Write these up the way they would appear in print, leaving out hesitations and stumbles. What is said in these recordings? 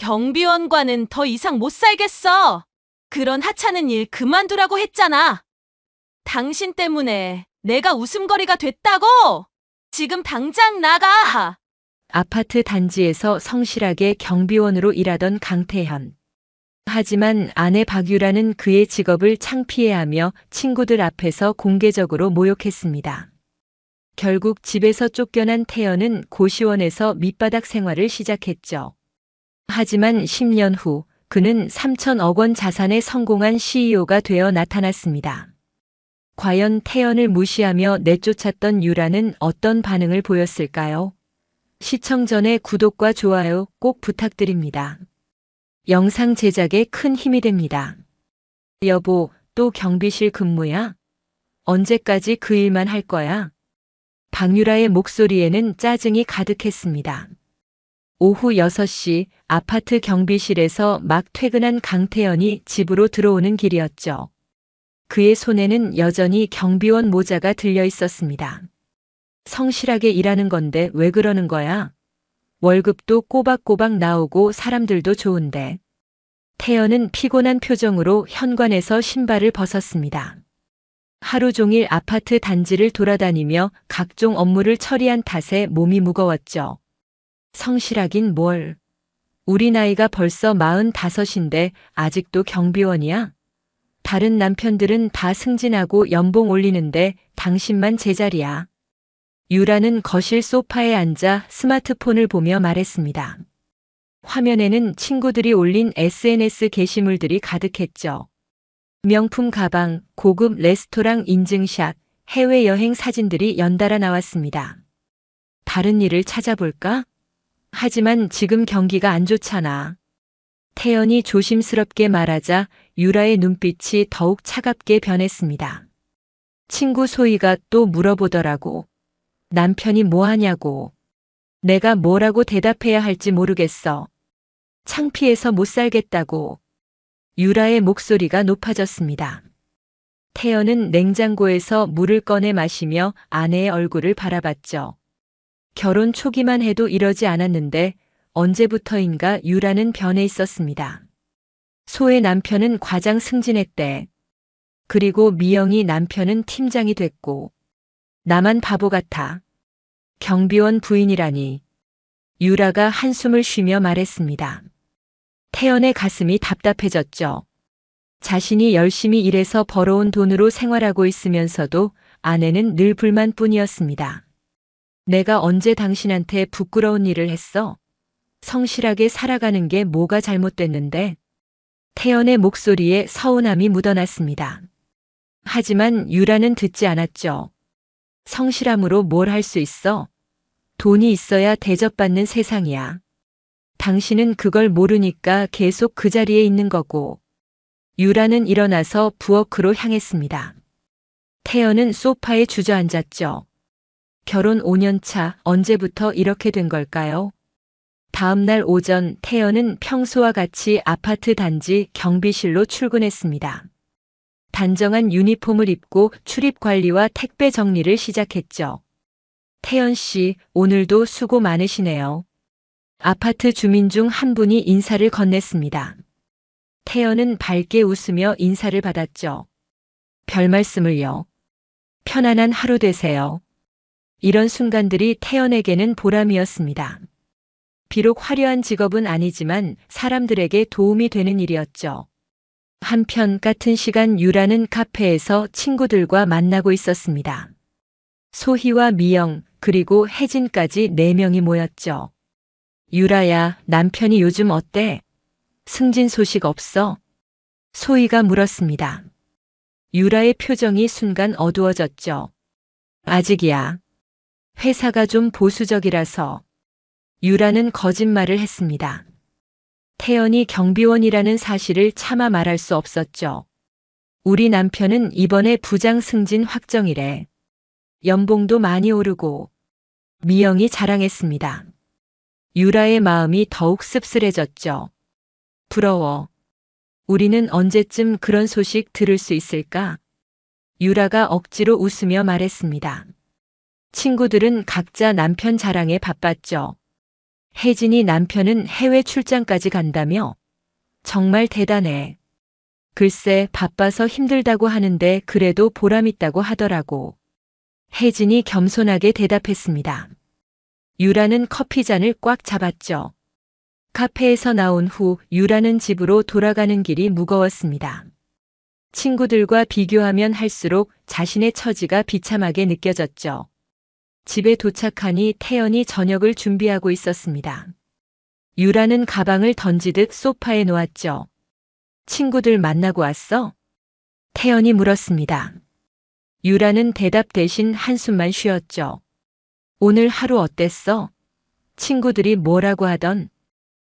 경비원과는 더 이상 못 살겠어. 그런 하찮은 일 그만두라고 했잖아. 당신 때문에 내가 웃음거리가 됐다고! 지금 당장 나가! 아파트 단지에서 성실하게 경비원으로 일하던 강태현. 하지만 아내 박유라는 그의 직업을 창피해하며 친구들 앞에서 공개적으로 모욕했습니다. 결국 집에서 쫓겨난 태연은 고시원에서 밑바닥 생활을 시작했죠. 하지만 10년 후 그는 3천억 원 자산의 성공한 CEO가 되어 나타났습니다. 과연 태연을 무시하며 내쫓았던 유라는 어떤 반응을 보였을까요? 시청 전에 구독과 좋아요 꼭 부탁드립니다. 영상 제작에 큰 힘이 됩니다. 여보, 또 경비실 근무야? 언제까지 그 일만 할 거야? 박유라의 목소리에는 짜증이 가득했습니다. 오후 6시 아파트 경비실에서 막 퇴근한 강태연이 집으로 들어오는 길이었죠. 그의 손에는 여전히 경비원 모자가 들려 있었습니다. 성실하게 일하는 건데 왜 그러는 거야? 월급도 꼬박꼬박 나오고 사람들도 좋은데. 태연은 피곤한 표정으로 현관에서 신발을 벗었습니다. 하루 종일 아파트 단지를 돌아다니며 각종 업무를 처리한 탓에 몸이 무거웠죠. 성실하긴 뭘. 우리 나이가 벌써 45인데 아직도 경비원이야? 다른 남편들은 다 승진하고 연봉 올리는데 당신만 제자리야. 유라는 거실 소파에 앉아 스마트폰을 보며 말했습니다. 화면에는 친구들이 올린 SNS 게시물들이 가득했죠. 명품 가방, 고급 레스토랑 인증샷, 해외여행 사진들이 연달아 나왔습니다. 다른 일을 찾아볼까? 하지만 지금 경기가 안 좋잖아. 태연이 조심스럽게 말하자 유라의 눈빛이 더욱 차갑게 변했습니다. 친구 소희가 또 물어보더라고. 남편이 뭐 하냐고. 내가 뭐라고 대답해야 할지 모르겠어. 창피해서 못 살겠다고. 유라의 목소리가 높아졌습니다. 태연은 냉장고에서 물을 꺼내 마시며 아내의 얼굴을 바라봤죠. 결혼 초기만 해도 이러지 않았는데 언제부터인가 유라는 변해 있었습니다. 소의 남편은 과장 승진했대. 그리고 미영이 남편은 팀장이 됐고. 나만 바보 같아. 경비원 부인이라니. 유라가 한숨을 쉬며 말했습니다. 태연의 가슴이 답답해졌죠. 자신이 열심히 일해서 벌어온 돈으로 생활하고 있으면서도 아내는 늘 불만뿐이었습니다. 내가 언제 당신한테 부끄러운 일을 했어? 성실하게 살아가는 게 뭐가 잘못됐는데? 태연의 목소리에 서운함이 묻어났습니다. 하지만 유라는 듣지 않았죠. 성실함으로 뭘 할 수 있어? 돈이 있어야 대접받는 세상이야. 당신은 그걸 모르니까 계속 그 자리에 있는 거고. 유라는 일어나서 부엌으로 향했습니다. 태연은 소파에 주저앉았죠. 결혼 5년 차 언제부터 이렇게 된 걸까요? 다음 날 오전 태연은 평소와 같이 아파트 단지 경비실로 출근했습니다. 단정한 유니폼을 입고 출입 관리와 택배 정리를 시작했죠. 태연 씨, 오늘도 수고 많으시네요. 아파트 주민 중 한 분이 인사를 건넸습니다. 태연은 밝게 웃으며 인사를 받았죠. 별 말씀을요. 편안한 하루 되세요. 이런 순간들이 태연에게는 보람이었습니다. 비록 화려한 직업은 아니지만 사람들에게 도움이 되는 일이었죠. 한편 같은 시간 유라는 카페에서 친구들과 만나고 있었습니다. 소희와 미영 그리고 혜진까지 4명이 모였죠. 유라야, 남편이 요즘 어때? 승진 소식 없어? 소희가 물었습니다. 유라의 표정이 순간 어두워졌죠. 아직이야. 회사가 좀 보수적이라서. 유라는 거짓말을 했습니다. 태연이 경비원이라는 사실을 차마 말할 수 없었죠. 우리 남편은 이번에 부장 승진 확정이래. 연봉도 많이 오르고. 미영이 자랑했습니다. 유라의 마음이 더욱 씁쓸해졌죠. 부러워. 우리는 언제쯤 그런 소식 들을 수 있을까? 유라가 억지로 웃으며 말했습니다. 친구들은 각자 남편 자랑에 바빴죠. 혜진이 남편은 해외 출장까지 간다며? 정말 대단해. 글쎄 바빠서 힘들다고 하는데 그래도 보람있다고 하더라고. 혜진이 겸손하게 대답했습니다. 유라는 커피잔을 꽉 잡았죠. 카페에서 나온 후 유라는 집으로 돌아가는 길이 무거웠습니다. 친구들과 비교하면 할수록 자신의 처지가 비참하게 느껴졌죠. 집에 도착하니 태연이 저녁을 준비하고 있었습니다. 유라는 가방을 던지듯 소파에 놓았죠. 친구들 만나고 왔어? 태연이 물었습니다. 유라는 대답 대신 한숨만 쉬었죠. 오늘 하루 어땠어? 친구들이 뭐라고 하던?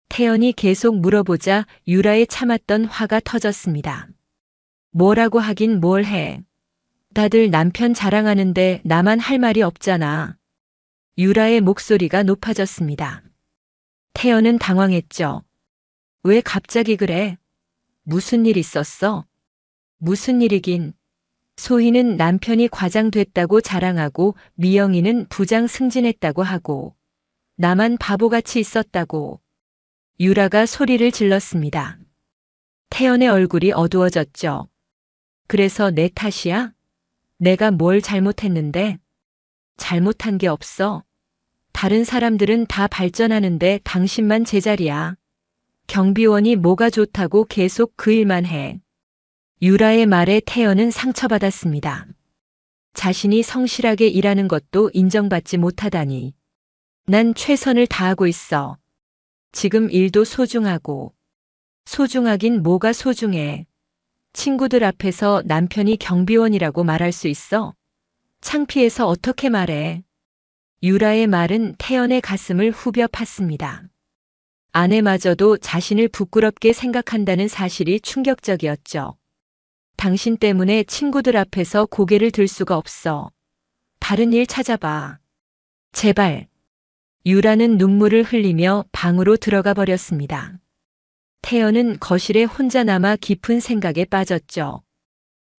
태연이 계속 물어보자 유라의 참았던 화가 터졌습니다. 뭐라고 하긴 뭘 해. 다들 남편 자랑하는데 나만 할 말이 없잖아. 유라의 목소리가 높아졌습니다. 태연은 당황했죠. 왜 갑자기 그래? 무슨 일 있었어? 무슨 일이긴. 소희는 남편이 과장 됐다고 자랑하고 미영이는 부장 승진했다고 하고 나만 바보같이 있었다고. 유라가 소리를 질렀습니다. 태연의 얼굴이 어두워졌죠. 그래서 내 탓이야? 내가 뭘 잘못했는데? 잘못한 게 없어. 다른 사람들은 다 발전하는데 당신만 제자리야. 경비원이 뭐가 좋다고 계속 그 일만 해. 유라의 말에 태연은 상처받았습니다. 자신이 성실하게 일하는 것도 인정받지 못하다니. 난 최선을 다하고 있어. 지금 일도 소중하고. 소중하긴 뭐가 소중해. 친구들 앞에서 남편이 경비원이라고 말할 수 있어? 창피해서 어떻게 말해? 유라의 말은 태연의 가슴을 후벼 팠습니다. 아내마저도 자신을 부끄럽게 생각한다는 사실이 충격적이었죠. 당신 때문에 친구들 앞에서 고개를 들 수가 없어. 다른 일 찾아봐. 제발. 유라는 눈물을 흘리며 방으로 들어가 버렸습니다. 태연은 거실에 혼자 남아 깊은 생각에 빠졌죠.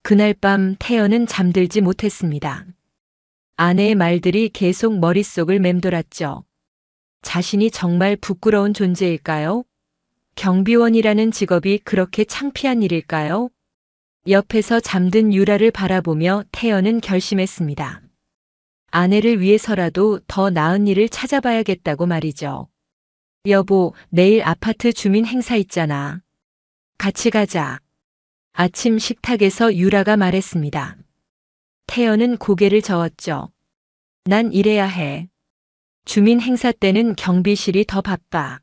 그날 밤 태연은 잠들지 못했습니다. 아내의 말들이 계속 머릿속을 맴돌았죠. 자신이 정말 부끄러운 존재일까요? 경비원이라는 직업이 그렇게 창피한 일일까요? 옆에서 잠든 유라를 바라보며 태연은 결심했습니다. 아내를 위해서라도 더 나은 일을 찾아봐야겠다고 말이죠. 여보, 내일 아파트 주민 행사 있잖아. 같이 가자. 아침 식탁에서 유라가 말했습니다. 태연은 고개를 저었죠. 난 일해야 해. 주민 행사 때는 경비실이 더 바빠.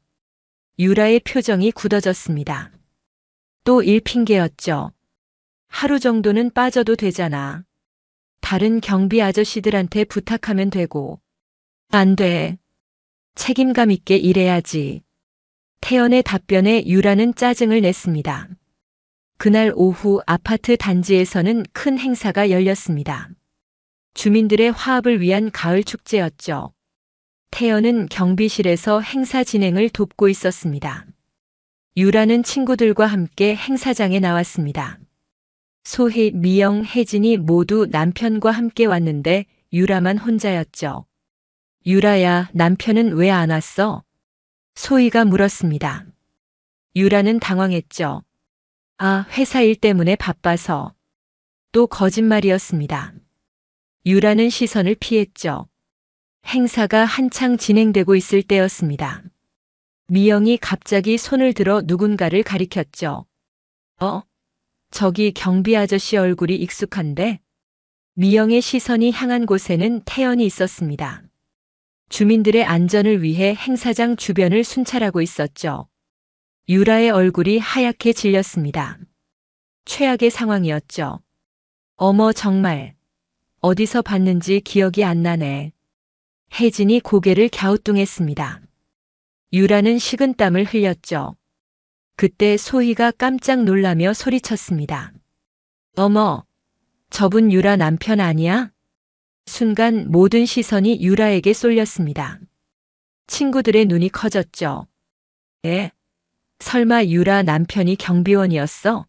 유라의 표정이 굳어졌습니다. 또 일 핑계였죠. 하루 정도는 빠져도 되잖아. 다른 경비 아저씨들한테 부탁하면 되고. 안 돼. 책임감 있게 일해야지. 태연의 답변에 유라는 짜증을 냈습니다. 그날 오후 아파트 단지에서는 큰 행사가 열렸습니다. 주민들의 화합을 위한 가을 축제였죠. 태연은 경비실에서 행사 진행을 돕고 있었습니다. 유라는 친구들과 함께 행사장에 나왔습니다. 소희, 미영, 혜진이 모두 남편과 함께 왔는데 유라만 혼자였죠. 유라야, 남편은 왜 안 왔어? 소희가 물었습니다. 유라는 당황했죠. 아, 회사 일 때문에 바빠서. 또 거짓말이었습니다. 유라는 시선을 피했죠. 행사가 한창 진행되고 있을 때였습니다. 미영이 갑자기 손을 들어 누군가를 가리켰죠. 저기 경비 아저씨 얼굴이 익숙한데? 미영의 시선이 향한 곳에는 태연이 있었습니다. 주민들의 안전을 위해 행사장 주변을 순찰하고 있었죠. 유라의 얼굴이 하얗게 질렸습니다. 최악의 상황이었죠. 어머 정말. 어디서 봤는지 기억이 안 나네. 혜진이 고개를 갸우뚱했습니다. 유라는 식은땀을 흘렸죠. 그때 소희가 깜짝 놀라며 소리쳤습니다. 어머, 저분 유라 남편 아니야? 순간 모든 시선이 유라에게 쏠렸습니다. 친구들의 눈이 커졌죠. 에? 설마 유라 남편이 경비원이었어?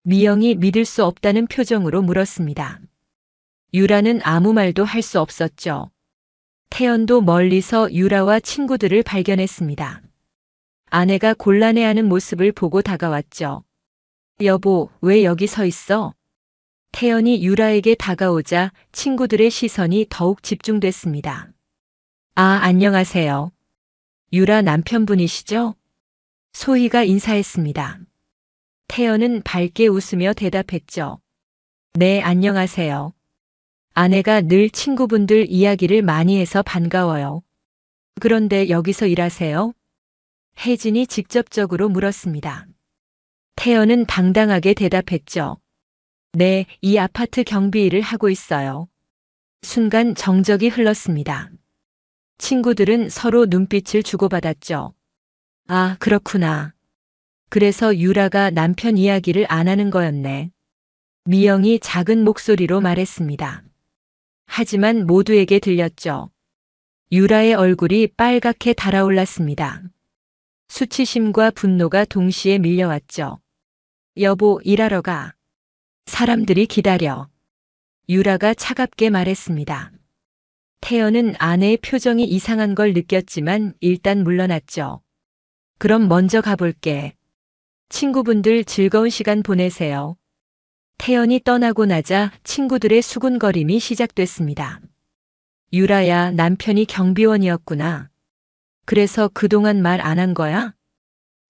미영이 믿을 수 없다는 표정으로 물었습니다. 유라는 아무 말도 할 수 없었죠. 태연도 멀리서 유라와 친구들을 발견했습니다. 아내가 곤란해하는 모습을 보고 다가왔죠. 여보, 왜 여기 서 있어? 태연이 유라에게 다가오자 친구들의 시선이 더욱 집중됐습니다. 아, 안녕하세요. 유라 남편분이시죠? 소희가 인사했습니다. 태연은 밝게 웃으며 대답했죠. 네, 안녕하세요. 아내가 늘 친구분들 이야기를 많이 해서 반가워요. 그런데 여기서 일하세요? 혜진이 직접적으로 물었습니다. 태연은 당당하게 대답했죠. 네, 이 아파트 경비 일을 하고 있어요. 순간 정적이 흘렀습니다. 친구들은 서로 눈빛을 주고받았죠. 아, 그렇구나. 그래서 유라가 남편 이야기를 안 하는 거였네. 미영이 작은 목소리로 말했습니다. 하지만 모두에게 들렸죠. 유라의 얼굴이 빨갛게 달아올랐습니다. 수치심과 분노가 동시에 밀려왔죠. 여보, 일하러 가. 사람들이 기다려. 유라가 차갑게 말했습니다. 태연은 아내의 표정이 이상한 걸 느꼈지만 일단 물러났죠. 그럼 먼저 가볼게. 친구분들 즐거운 시간 보내세요. 태연이 떠나고 나자 친구들의 수군거림이 시작됐습니다. 유라야, 남편이 경비원이었구나. 그래서 그동안 말 안 한 거야?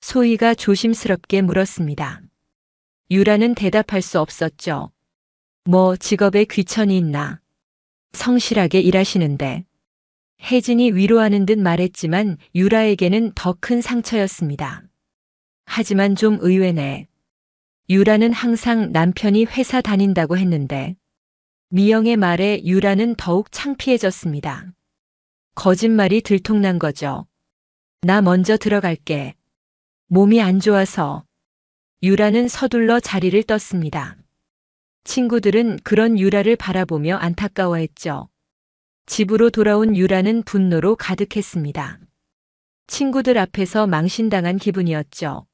소희가 조심스럽게 물었습니다. 유라는 대답할 수 없었죠. 뭐 직업에 귀천이 있나? 성실하게 일하시는데. 혜진이 위로하는 듯 말했지만 유라에게는 더 큰 상처였습니다. 하지만 좀 의외네. 유라는 항상 남편이 회사 다닌다고 했는데. 미영의 말에 유라는 더욱 창피해졌습니다. 거짓말이 들통난 거죠. 나 먼저 들어갈게. 몸이 안 좋아서. 유라는 서둘러 자리를 떴습니다. 친구들은 그런 유라를 바라보며 안타까워했죠. 집으로 돌아온 유라는 분노로 가득했습니다. 친구들 앞에서 망신당한 기분이었죠.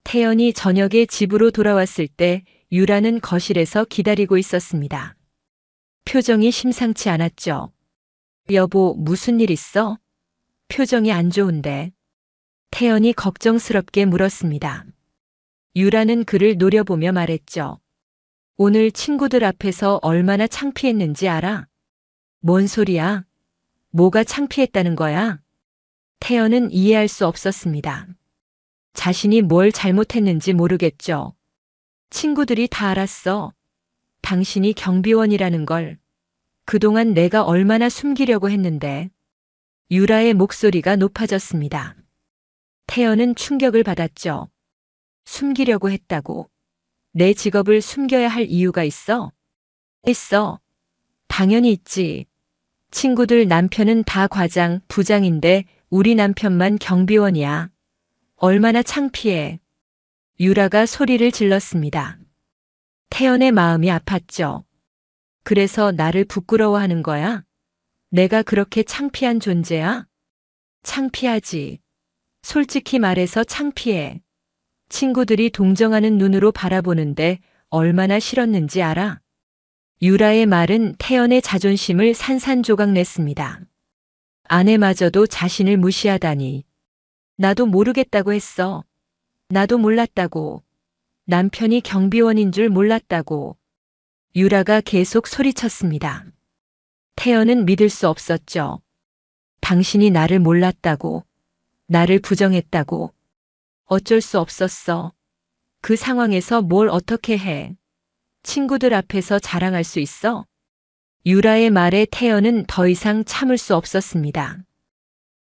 태연이 저녁에 집으로 돌아왔을 때 유라는 거실에서 기다리고 있었습니다. 표정이 심상치 않았죠. 여보, 무슨 일 있어? 표정이 안 좋은데. 태연이 걱정스럽게 물었습니다. 유라는 그를 노려보며 말했죠. 오늘 친구들 앞에서 얼마나 창피했는지 알아? 뭔 소리야? 뭐가 창피했다는 거야? 태연은 이해할 수 없었습니다. 자신이 뭘 잘못했는지 모르겠죠. 친구들이 다 알았어. 당신이 경비원이라는 걸. 그동안 내가 얼마나 숨기려고 했는데. 유라의 목소리가 높아졌습니다. 태연은 충격을 받았죠. 숨기려고 했다고. 내 직업을 숨겨야 할 이유가 있어? 있어. 당연히 있지. 친구들 남편은 다 과장, 부장인데 우리 남편만 경비원이야. 얼마나 창피해. 유라가 소리를 질렀습니다. 태연의 마음이 아팠죠. 그래서 나를 부끄러워하는 거야? 내가 그렇게 창피한 존재야? 창피하지. 솔직히 말해서 창피해. 친구들이 동정하는 눈으로 바라보는데 얼마나 싫었는지 알아? 유라의 말은 태연의 자존심을 산산조각 냈습니다. 아내마저도 자신을 무시하다니. 나도 모르겠다고 했어. 나도 몰랐다고. 남편이 경비원인 줄 몰랐다고. 유라가 계속 소리쳤습니다. 태연은 믿을 수 없었죠. 당신이 나를 몰랐다고. 나를 부정했다고. 어쩔 수 없었어. 그 상황에서 뭘 어떻게 해. 친구들 앞에서 자랑할 수 있어? 유라의 말에 태연은 더 이상 참을 수 없었습니다.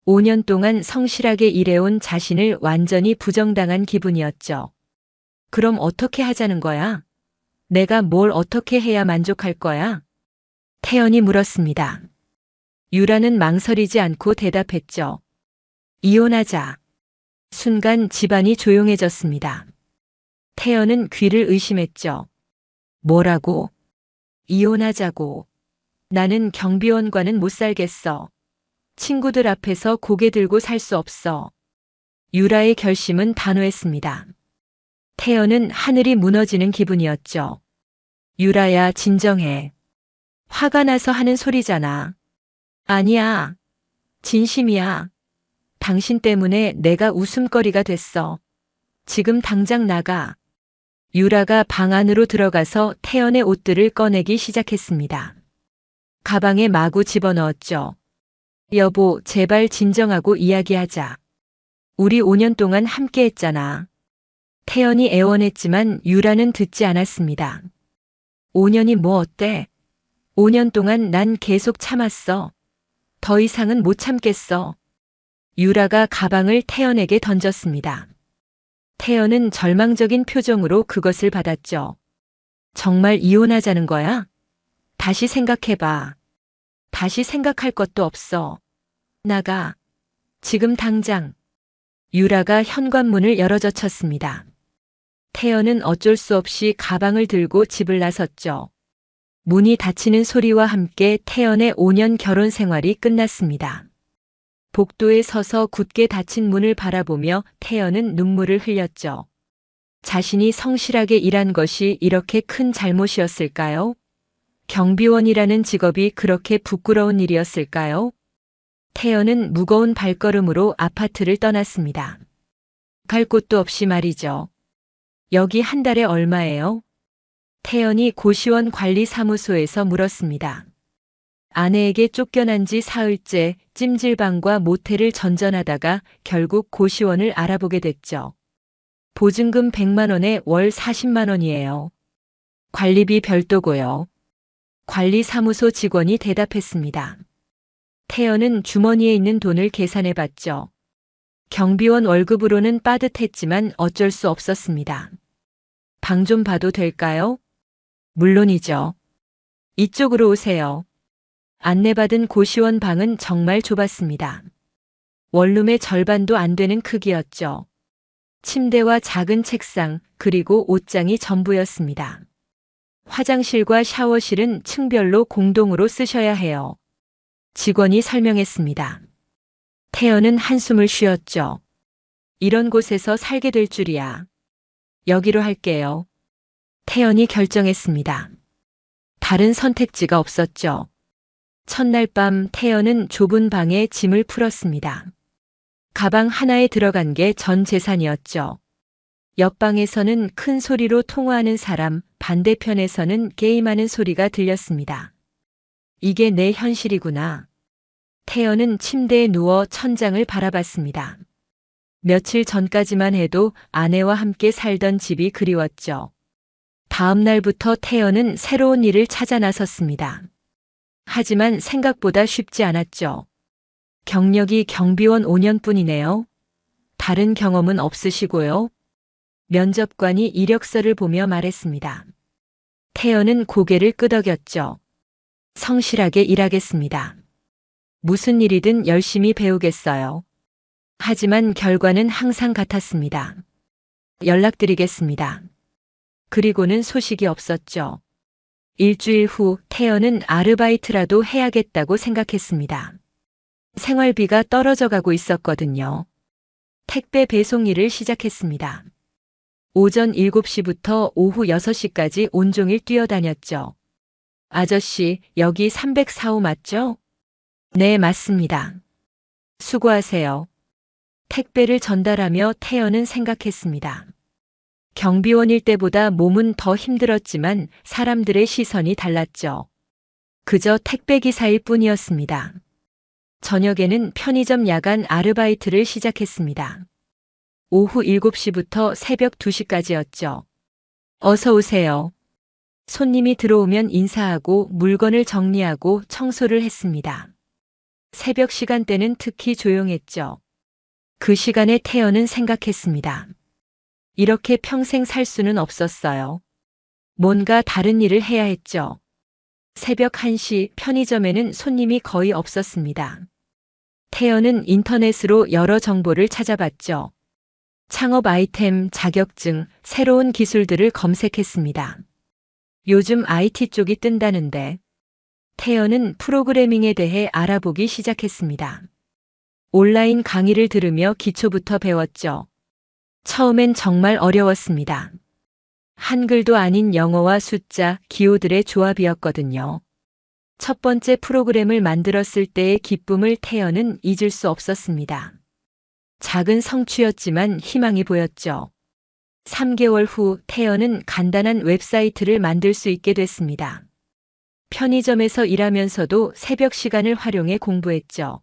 5년 동안 성실하게 일해온 자신을 완전히 부정당한 기분이었죠. 그럼 어떻게 하자는 거야? 내가 뭘 어떻게 해야 만족할 거야? 태연이 물었습니다. 유라는 망설이지 않고 대답했죠. 이혼하자. 순간 집안이 조용해졌습니다. 태연은 귀를 의심했죠. 뭐라고? 이혼하자고. 나는 경비원과는 못 살겠어. 친구들 앞에서 고개 들고 살 수 없어. 유라의 결심은 단호했습니다. 태연은 하늘이 무너지는 기분이었죠. 유라야, 진정해. 화가 나서 하는 소리잖아. 아니야. 진심이야. 당신 때문에 내가 웃음거리가 됐어. 지금 당장 나가. 유라가 방 안으로 들어가서 태연의 옷들을 꺼내기 시작했습니다. 가방에 마구 집어넣었죠. 여보, 제발 진정하고 이야기하자. 우리 5년 동안 함께 했잖아. 태연이 애원했지만 유라는 듣지 않았습니다. 5년이 뭐 어때? 5년 동안 난 계속 참았어. 더 이상은 못 참겠어. 유라가 가방을 태연에게 던졌습니다. 태연은 절망적인 표정으로 그것을 받았죠. 정말 이혼하자는 거야? 다시 생각해봐. 다시 생각할 것도 없어. 나가. 지금 당장. 유라가 현관문을 열어젖혔습니다. 태연은 어쩔 수 없이 가방을 들고 집을 나섰죠. 문이 닫히는 소리와 함께 태연의 5년 결혼 생활이 끝났습니다. 복도에 서서 굳게 닫힌 문을 바라보며 태연은 눈물을 흘렸죠. 자신이 성실하게 일한 것이 이렇게 큰 잘못이었을까요? 경비원이라는 직업이 그렇게 부끄러운 일이었을까요? 태연은 무거운 발걸음으로 아파트를 떠났습니다. 갈 곳도 없이 말이죠. 여기 한 달에 얼마예요? 태연이 고시원 관리사무소에서 물었습니다. 아내에게 쫓겨난 지 사흘째 찜질방과 모텔을 전전하다가 결국 고시원을 알아보게 됐죠. 보증금 100만 원에 월 40만 원이에요. 관리비 별도고요. 관리사무소 직원이 대답했습니다. 태연은 주머니에 있는 돈을 계산해 봤죠. 경비원 월급으로는 빠듯했지만 어쩔 수 없었습니다. 방 좀 봐도 될까요? 물론이죠. 이쪽으로 오세요. 안내받은 고시원 방은 정말 좁았습니다. 원룸의 절반도 안 되는 크기였죠. 침대와 작은 책상, 그리고 옷장이 전부였습니다. 화장실과 샤워실은 층별로 공동으로 쓰셔야 해요. 직원이 설명했습니다. 태연은 한숨을 쉬었죠. 이런 곳에서 살게 될 줄이야. 여기로 할게요. 태연이 결정했습니다. 다른 선택지가 없었죠. 첫날 밤 태연은 좁은 방에 짐을 풀었습니다. 가방 하나에 들어간 게 전 재산이었죠. 옆방에서는 큰 소리로 통화하는 사람, 반대편에서는 게임하는 소리가 들렸습니다. 이게 내 현실이구나. 태연은 침대에 누워 천장을 바라봤습니다. 며칠 전까지만 해도 아내와 함께 살던 집이 그리웠죠. 다음 날부터 태연은 새로운 일을 찾아 나섰습니다. 하지만 생각보다 쉽지 않았죠. 경력이 경비원 5년뿐이네요. 다른 경험은 없으시고요. 면접관이 이력서를 보며 말했습니다. 태연은 고개를 끄덕였죠. 성실하게 일하겠습니다. 무슨 일이든 열심히 배우겠어요. 하지만 결과는 항상 같았습니다. 연락드리겠습니다. 그리고는 소식이 없었죠. 일주일 후 태연은 아르바이트라도 해야겠다고 생각했습니다. 생활비가 떨어져 가고 있었거든요. 택배 배송 일을 시작했습니다. 오전 7시부터 오후 6시까지 온종일 뛰어다녔죠. 아저씨, 여기 304호 맞죠? 네, 맞습니다. 수고하세요. 택배를 전달하며 태연은 생각했습니다. 경비원일 때보다 몸은 더 힘들었지만 사람들의 시선이 달랐죠. 그저 택배기사일 뿐이었습니다. 저녁에는 편의점 야간 아르바이트를 시작했습니다. 오후 7시부터 새벽 2시까지였죠. 어서 오세요. 손님이 들어오면 인사하고 물건을 정리하고 청소를 했습니다. 새벽 시간대는 특히 조용했죠. 그 시간에 태연은 생각했습니다. 이렇게 평생 살 수는 없었어요. 뭔가 다른 일을 해야 했죠. 새벽 1시 편의점에는 손님이 거의 없었습니다. 태연은 인터넷으로 여러 정보를 찾아봤죠. 창업 아이템, 자격증, 새로운 기술들을 검색했습니다. 요즘 IT 쪽이 뜬다는데 태연은 프로그래밍에 대해 알아보기 시작했습니다. 온라인 강의를 들으며 기초부터 배웠죠. 처음엔 정말 어려웠습니다. 한글도 아닌 영어와 숫자, 기호들의 조합이었거든요. 첫 번째 프로그램을 만들었을 때의 기쁨을 태연은 잊을 수 없었습니다. 작은 성취였지만 희망이 보였죠. 3개월 후 태연은 간단한 웹사이트를 만들 수 있게 됐습니다. 편의점에서 일하면서도 새벽 시간을 활용해 공부했죠.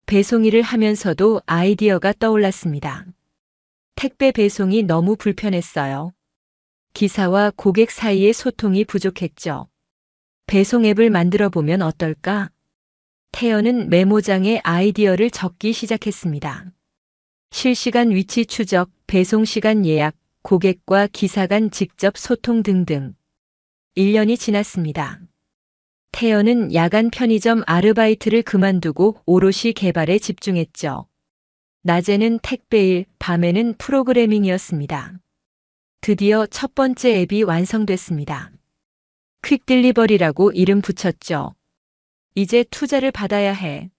배송 일을 하면서도 아이디어가 떠올랐습니다. 택배 배송이 너무 불편했어요. 기사와 고객 사이의 소통이 부족했죠. 배송 앱을 만들어 보면 어떨까? 태연은 메모장에 아이디어를 적기 시작했습니다. 실시간 위치 추적, 배송 시간 예약, 고객과 기사 간 직접 소통 등등. 1년이 지났습니다. 태연은 야간 편의점 아르바이트를 그만두고 오롯이 개발에 집중했죠. 낮에는 택배일, 밤에는 프로그래밍이었습니다. 드디어 첫 번째 앱이 완성됐습니다. 퀵딜리버리라고 이름 붙였죠. 이제 투자를 받아야 해.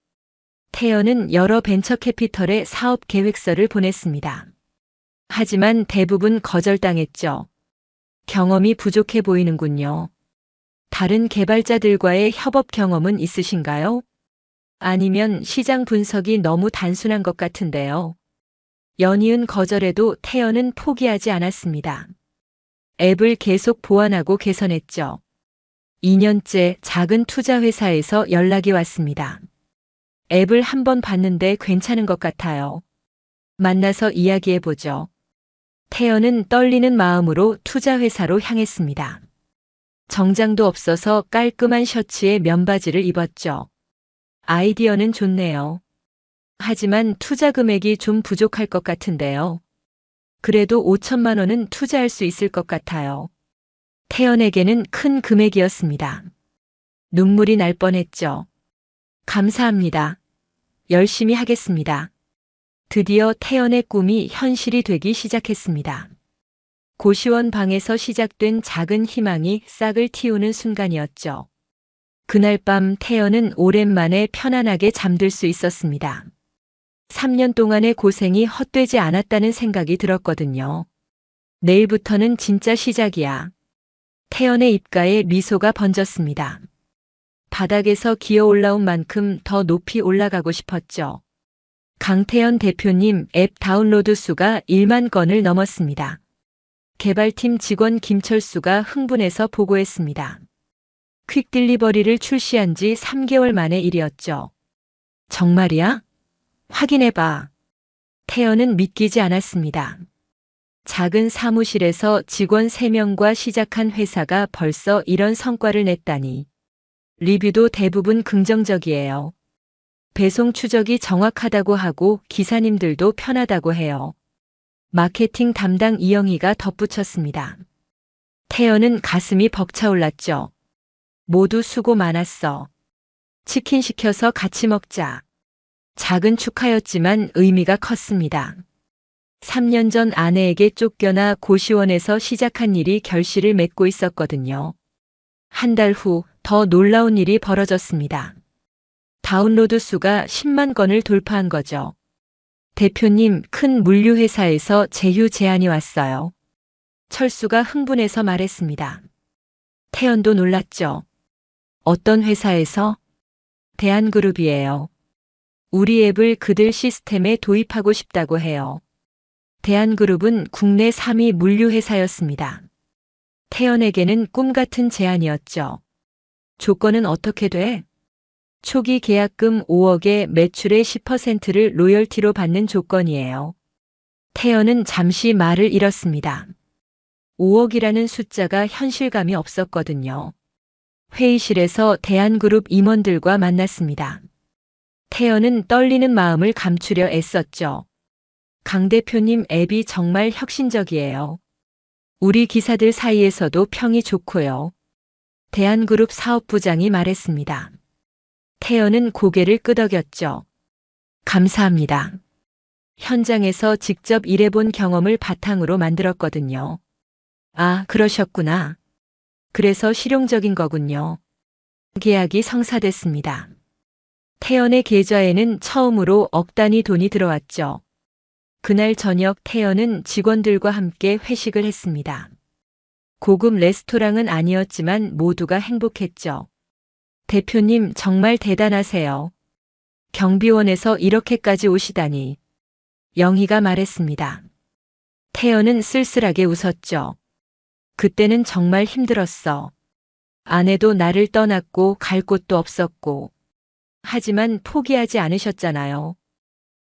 태연은 여러 벤처 캐피털에 사업 계획서를 보냈습니다. 하지만 대부분 거절당했죠. 경험이 부족해 보이는군요. 다른 개발자들과의 협업 경험은 있으신가요? 아니면 시장 분석이 너무 단순한 것 같은데요. 연이은 거절에도 태연은 포기하지 않았습니다. 앱을 계속 보완하고 개선했죠. 2년째 작은 투자 회사에서 연락이 왔습니다. 앱을 한번 봤는데 괜찮은 것 같아요. 만나서 이야기해보죠. 태연은 떨리는 마음으로 투자 회사로 향했습니다. 정장도 없어서 깔끔한 셔츠에 면바지를 입었죠. 아이디어는 좋네요. 하지만 투자 금액이 좀 부족할 것 같은데요. 그래도 5천만 원은 투자할 수 있을 것 같아요. 태연에게는 큰 금액이었습니다. 눈물이 날 뻔했죠. 감사합니다. 열심히 하겠습니다. 드디어 태연의 꿈이 현실이 되기 시작했습니다. 고시원 방에서 시작된 작은 희망이 싹을 틔우는 순간이었죠. 그날 밤 태연은 오랜만에 편안하게 잠들 수 있었습니다. 3년 동안의 고생이 헛되지 않았다는 생각이 들었거든요. 내일부터는 진짜 시작이야. 태연의 입가에 미소가 번졌습니다. 바닥에서 기어 올라온 만큼 더 높이 올라가고 싶었죠. 강태연 대표님 앱 다운로드 수가 1만 건을 넘었습니다. 개발팀 직원 김철수가 흥분해서 보고했습니다. 퀵딜리버리를 출시한 지 3개월 만의 일이었죠. 정말이야? 확인해봐. 태연은 믿기지 않았습니다. 작은 사무실에서 직원 3명과 시작한 회사가 벌써 이런 성과를 냈다니. 리뷰도 대부분 긍정적이에요. 배송 추적이 정확하다고 하고 기사님들도 편하다고 해요. 마케팅 담당 이영희가 덧붙였습니다. 태연은 가슴이 벅차올랐죠. 모두 수고 많았어. 치킨 시켜서 같이 먹자. 작은 축하였지만 의미가 컸습니다. 3년 전 아내에게 쫓겨나 고시원에서 시작한 일이 결실을 맺고 있었거든요. 한 달 후 더 놀라운 일이 벌어졌습니다. 다운로드 수가 10만 건을 돌파한 거죠. 대표님, 큰 물류회사에서 제휴 제안이 왔어요. 철수가 흥분해서 말했습니다. 태연도 놀랐죠. 어떤 회사에서? 대한그룹이에요. 우리 앱을 그들 시스템에 도입하고 싶다고 해요. 대한그룹은 국내 3위 물류회사였습니다. 태연에게는 꿈 같은 제안이었죠. 조건은 어떻게 돼? 초기 계약금 5억에 매출의 10%를 로열티로 받는 조건이에요. 태연은 잠시 말을 잃었습니다. 5억이라는 숫자가 현실감이 없었거든요. 회의실에서 대한그룹 임원들과 만났습니다. 태연은 떨리는 마음을 감추려 애썼죠. 강 대표님 앱이 정말 혁신적이에요. 우리 기사들 사이에서도 평이 좋고요. 대한그룹 사업부장이 말했습니다. 태연은 고개를 끄덕였죠. 감사합니다. 현장에서 직접 일해본 경험을 바탕으로 만들었거든요. 아, 그러셨구나. 그래서 실용적인 거군요. 계약이 성사됐습니다. 태연의 계좌에는 처음으로 억 단위 돈이 들어왔죠. 그날 저녁 태연은 직원들과 함께 회식을 했습니다. 고급 레스토랑은 아니었지만 모두가 행복했죠. 대표님 정말 대단하세요. 경비원에서 이렇게까지 오시다니. 영희가 말했습니다. 태연은 쓸쓸하게 웃었죠. 그때는 정말 힘들었어. 아내도 나를 떠났고 갈 곳도 없었고. 하지만 포기하지 않으셨잖아요.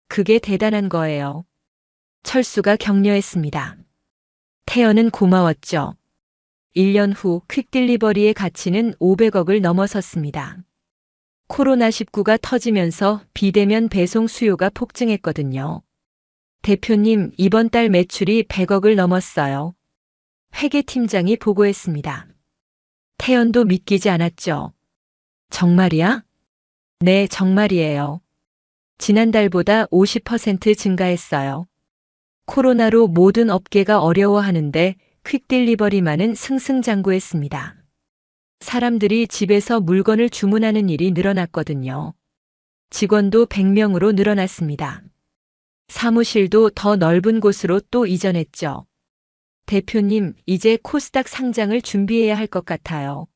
그게 대단한 거예요. 철수가 격려했습니다. 태연은 고마웠죠. 1년 후 퀵딜리버리의 가치는 500억을 넘어섰습니다. 코로나19가 터지면서 비대면 배송 수요가 폭증했거든요. 대표님, 이번 달 매출이 100억을 넘었어요. 회계팀장이 보고했습니다. 태연도 믿기지 않았죠. 정말이야? 네, 정말이에요. 지난달보다 50% 증가했어요. 코로나로 모든 업계가 어려워하는데 퀵딜리버리만은 승승장구했습니다. 사람들이 집에서 물건을 주문하는 일이 늘어났거든요. 직원도 100명으로 늘어났습니다. 사무실도 더 넓은 곳으로 또 이전했죠. 대표님, 이제 코스닥 상장을 준비해야 할 것 같아요.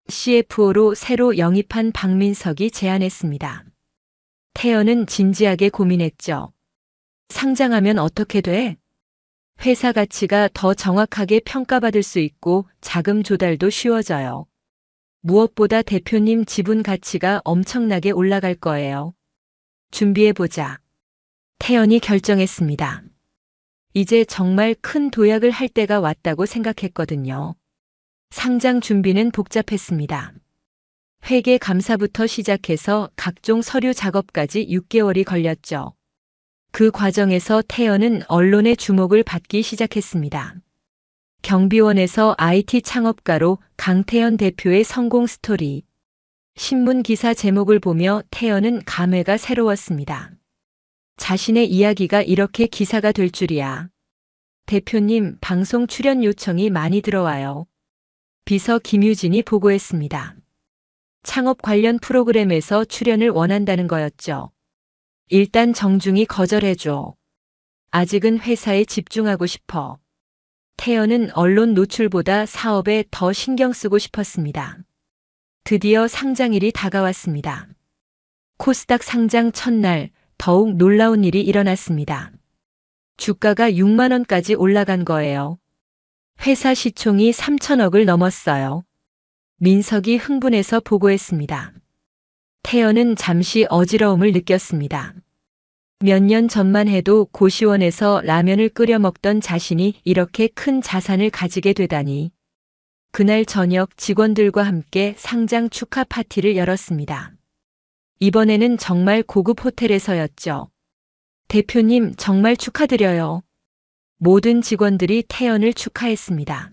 CFO로 새로 영입한 박민석이 제안했습니다. 태연은 진지하게 고민했죠. 상장하면 어떻게 돼? 회사 가치가 더 정확하게 평가받을 수 있고 자금 조달도 쉬워져요. 무엇보다 대표님 지분 가치가 엄청나게 올라갈 거예요. 준비해보자. 태연이 결정했습니다. 이제 정말 큰 도약을 할 때가 왔다고 생각했거든요. 상장 준비는 복잡했습니다. 회계 감사부터 시작해서 각종 서류 작업까지 6개월이 걸렸죠. 그 과정에서 태연은 언론의 주목을 받기 시작했습니다. 경비원에서 IT 창업가로 강태연 대표의 성공 스토리. 신문 기사 제목을 보며 태연은 감회가 새로웠습니다. 자신의 이야기가 이렇게 기사가 될 줄이야. 대표님, 방송 출연 요청이 많이 들어와요. 비서 김유진이 보고했습니다. 창업 관련 프로그램에서 출연을 원한다는 거였죠. 일단 정중히 거절해줘. 아직은 회사에 집중하고 싶어. 태연은 언론 노출보다 사업에 더 신경 쓰고 싶었습니다. 드디어 상장일이 다가왔습니다. 코스닥 상장 첫날 더욱 놀라운 일이 일어났습니다. 주가가 6만 원까지 올라간 거예요. 회사 시총이 3천억을 넘었어요. 민석이 흥분해서 보고했습니다. 태연은 잠시 어지러움을 느꼈습니다. 몇 년 전만 해도 고시원에서 라면을 끓여 먹던 자신이 이렇게 큰 자산을 가지게 되다니. 그날 저녁 직원들과 함께 상장 축하 파티를 열었습니다. 이번에는 정말 고급 호텔에서였죠. 대표님, 정말 축하드려요. 모든 직원들이 태연을 축하했습니다.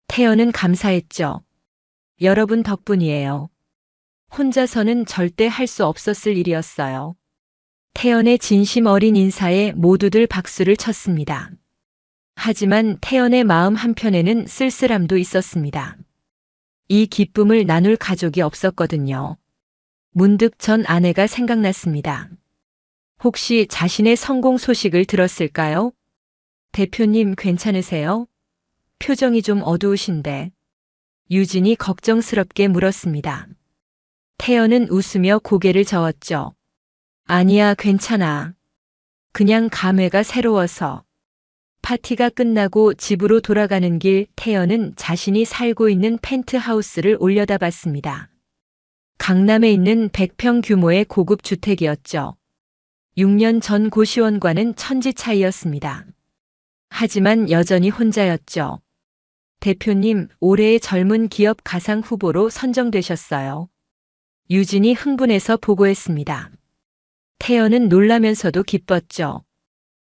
태연은 감사했죠. 여러분 덕분이에요. 혼자서는 절대 할 수 없었을 일이었어요. 태연의 진심 어린 인사에 모두들 박수를 쳤습니다. 하지만 태연의 마음 한편에는 쓸쓸함도 있었습니다. 이 기쁨을 나눌 가족이 없었거든요. 문득 전 아내가 생각났습니다. 혹시 자신의 성공 소식을 들었을까요? 대표님 괜찮으세요? 표정이 좀 어두우신데. 유진이 걱정스럽게 물었습니다. 태연은 웃으며 고개를 저었죠. 아니야, 괜찮아. 그냥 감회가 새로워서. 파티가 끝나고 집으로 돌아가는 길 태연은 자신이 살고 있는 펜트하우스를 올려다봤습니다. 강남에 있는 100평 규모의 고급 주택이었죠. 6년 전 고시원과는 천지 차이였습니다. 하지만 여전히 혼자였죠. 대표님, 올해의 젊은 기업 가상 후보로 선정되셨어요. 유진이 흥분해서 보고했습니다. 태연은 놀라면서도 기뻤죠.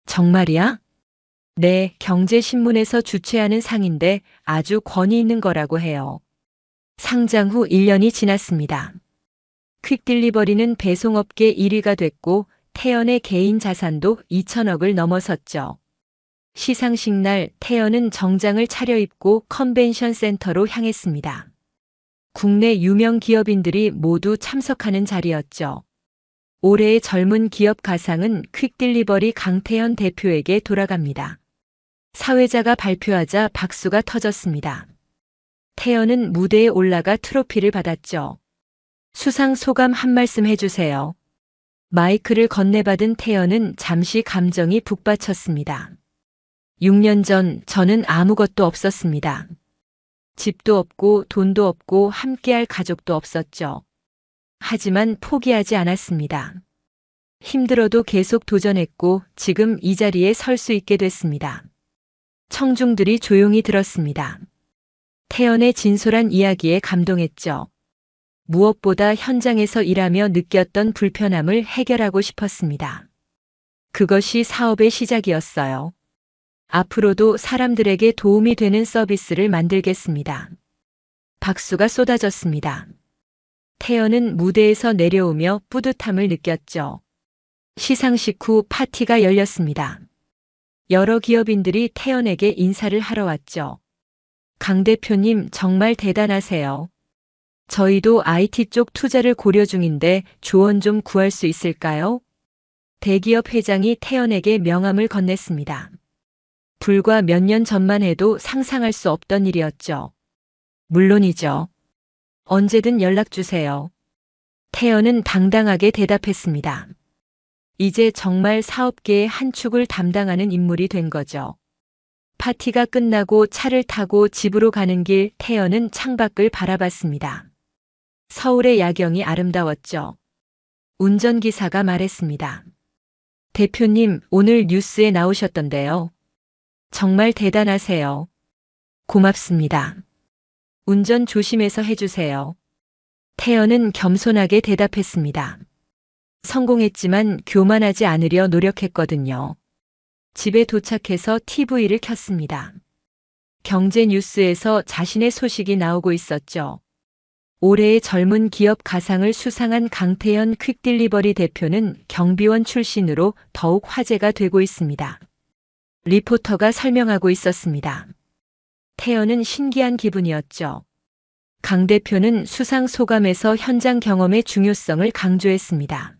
정말이야? 네, 경제신문에서 주최하는 상인데 아주 권위 있는 거라고 해요. 상장 후 1년이 지났습니다. 퀵딜리버리는 배송업계 1위가 됐고 태연의 개인 자산도 2천억을 넘어섰죠. 시상식 날 태연은 정장을 차려입고 컨벤션 센터로 향했습니다. 국내 유명 기업인들이 모두 참석하는 자리였죠. 올해의 젊은 기업 가상은 퀵딜리버리 강태연 대표에게 돌아갑니다. 사회자가 발표하자 박수가 터졌습니다. 태연은 무대에 올라가 트로피를 받았죠. 수상 소감 한 말씀 해주세요. 마이크를 건네받은 태연은 잠시 감정이 북받쳤습니다. 6년 전 저는 아무것도 없었습니다. 집도 없고 돈도 없고 함께할 가족도 없었죠. 하지만 포기하지 않았습니다. 힘들어도 계속 도전했고 지금 이 자리에 설 수 있게 됐습니다. 청중들이 조용히 들었습니다. 태연의 진솔한 이야기에 감동했죠. 무엇보다 현장에서 일하며 느꼈던 불편함을 해결하고 싶었습니다. 그것이 사업의 시작이었어요. 앞으로도 사람들에게 도움이 되는 서비스를 만들겠습니다. 박수가 쏟아졌습니다. 태연은 무대에서 내려오며 뿌듯함을 느꼈죠. 시상식 후 파티가 열렸습니다. 여러 기업인들이 태연에게 인사를 하러 왔죠. 강 대표님 정말 대단하세요. 저희도 IT 쪽 투자를 고려 중인데 조언 좀 구할 수 있을까요? 대기업 회장이 태연에게 명함을 건넸습니다. 불과 몇 년 전만 해도 상상할 수 없던 일이었죠. 물론이죠. 언제든 연락 주세요. 태연은 당당하게 대답했습니다. 이제 정말 사업계의 한 축을 담당하는 인물이 된 거죠. 파티가 끝나고 차를 타고 집으로 가는 길 태연은 창밖을 바라봤습니다. 서울의 야경이 아름다웠죠. 운전기사가 말했습니다. 대표님, 오늘 뉴스에 나오셨던데요. 정말 대단하세요. 고맙습니다. 운전 조심해서 해주세요. 태연은 겸손하게 대답했습니다. 성공했지만 교만하지 않으려 노력했거든요. 집에 도착해서 TV를 켰습니다. 경제 뉴스에서 자신의 소식이 나오고 있었죠. 올해의 젊은 기업 가상을 수상한 강태연 퀵딜리버리 대표는 경비원 출신으로 더욱 화제가 되고 있습니다. 리포터가 설명하고 있었습니다. 태연은 신기한 기분이었죠. 강 대표는 수상 소감에서 현장 경험의 중요성을 강조했습니다.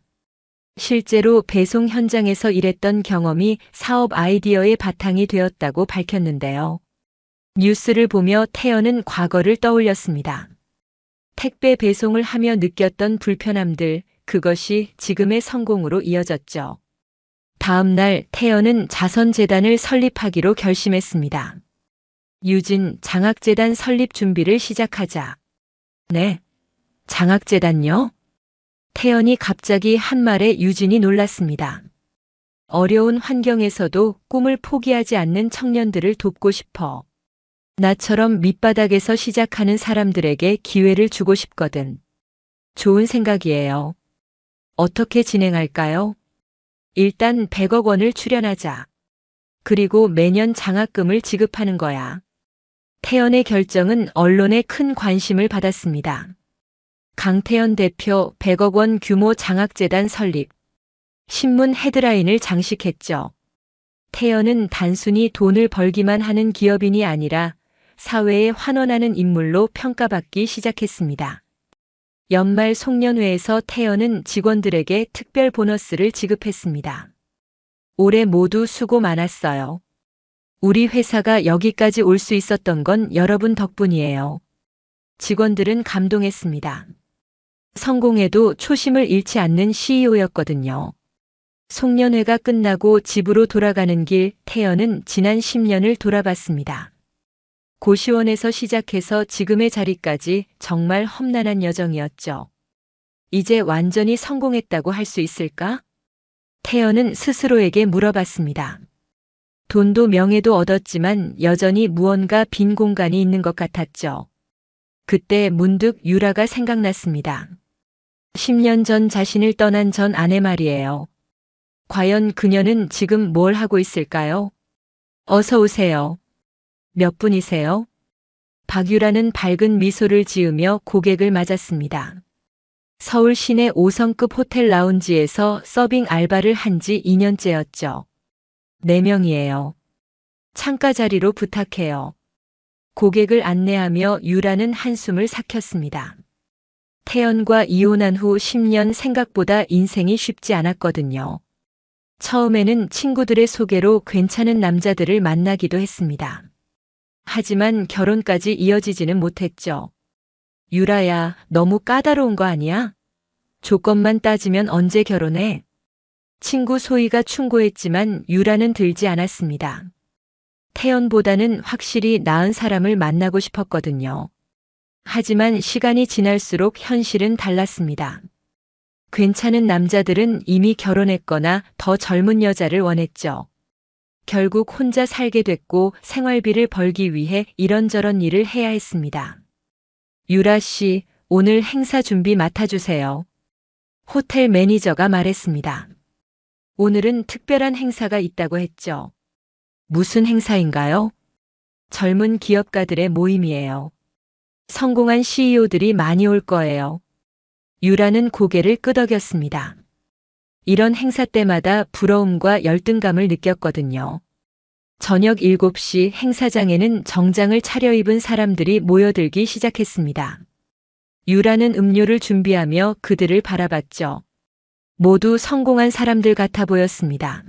실제로 배송 현장에서 일했던 경험이 사업 아이디어의 바탕이 되었다고 밝혔는데요. 뉴스를 보며 태연은 과거를 떠올렸습니다. 택배 배송을 하며 느꼈던 불편함들, 그것이 지금의 성공으로 이어졌죠. 다음 날 태연은 자선재단을 설립하기로 결심했습니다. 유진, 장학재단 설립 준비를 시작하자. 네. 장학재단요? 태연이 갑자기 한 말에 유진이 놀랐습니다. 어려운 환경에서도 꿈을 포기하지 않는 청년들을 돕고 싶어. 나처럼 밑바닥에서 시작하는 사람들에게 기회를 주고 싶거든. 좋은 생각이에요. 어떻게 진행할까요? 일단 100억 원을 출연하자. 그리고 매년 장학금을 지급하는 거야. 태연의 결정은 언론의 큰 관심을 받았습니다. 강태연 대표 100억 원 규모 장학재단 설립. 신문 헤드라인을 장식했죠. 태연은 단순히 돈을 벌기만 하는 기업인이 아니라 사회에 환원하는 인물로 평가받기 시작했습니다. 연말 송년회에서 태연은 직원들에게 특별 보너스를 지급했습니다. 올해 모두 수고 많았어요. 우리 회사가 여기까지 올 수 있었던 건 여러분 덕분이에요. 직원들은 감동했습니다. 성공해도 초심을 잃지 않는 CEO였거든요. 송년회가 끝나고 집으로 돌아가는 길 태연은 지난 10년을 돌아봤습니다. 고시원에서 시작해서 지금의 자리까지 정말 험난한 여정이었죠. 이제 완전히 성공했다고 할 수 있을까? 태연은 스스로에게 물어봤습니다. 돈도 명예도 얻었지만 여전히 무언가 빈 공간이 있는 것 같았죠. 그때 문득 유라가 생각났습니다. 10년 전 자신을 떠난 전 아내 말이에요. 과연 그녀는 지금 뭘 하고 있을까요? 어서 오세요. 몇 분이세요? 박유라는 밝은 미소를 지으며 고객을 맞았습니다. 서울 시내 5성급 호텔 라운지에서 서빙 알바를 한 지 2년째였죠. 4명이에요. 창가 자리로 부탁해요. 고객을 안내하며 유라는 한숨을 삭혔습니다. 태연과 이혼한 후 10년 생각보다 인생이 쉽지 않았거든요. 처음에는 친구들의 소개로 괜찮은 남자들을 만나기도 했습니다. 하지만 결혼까지 이어지지는 못했죠. 유라야, 너무 까다로운 거 아니야? 조건만 따지면 언제 결혼해? 친구 소희가 충고했지만 유라는 들지 않았습니다. 태연보다는 확실히 나은 사람을 만나고 싶었거든요. 하지만 시간이 지날수록 현실은 달랐습니다. 괜찮은 남자들은 이미 결혼했거나 더 젊은 여자를 원했죠. 결국 혼자 살게 됐고 생활비를 벌기 위해 이런저런 일을 해야 했습니다. 유라 씨, 오늘 행사 준비 맡아주세요. 호텔 매니저가 말했습니다. 오늘은 특별한 행사가 있다고 했죠. 무슨 행사인가요? 젊은 기업가들의 모임이에요. 성공한 CEO들이 많이 올 거예요. 유라는 고개를 끄덕였습니다. 이런 행사 때마다 부러움과 열등감을 느꼈거든요. 저녁 7시 행사장에는 정장을 차려입은 사람들이 모여들기 시작했습니다. 유라는 음료를 준비하며 그들을 바라봤죠. 모두 성공한 사람들 같아 보였습니다.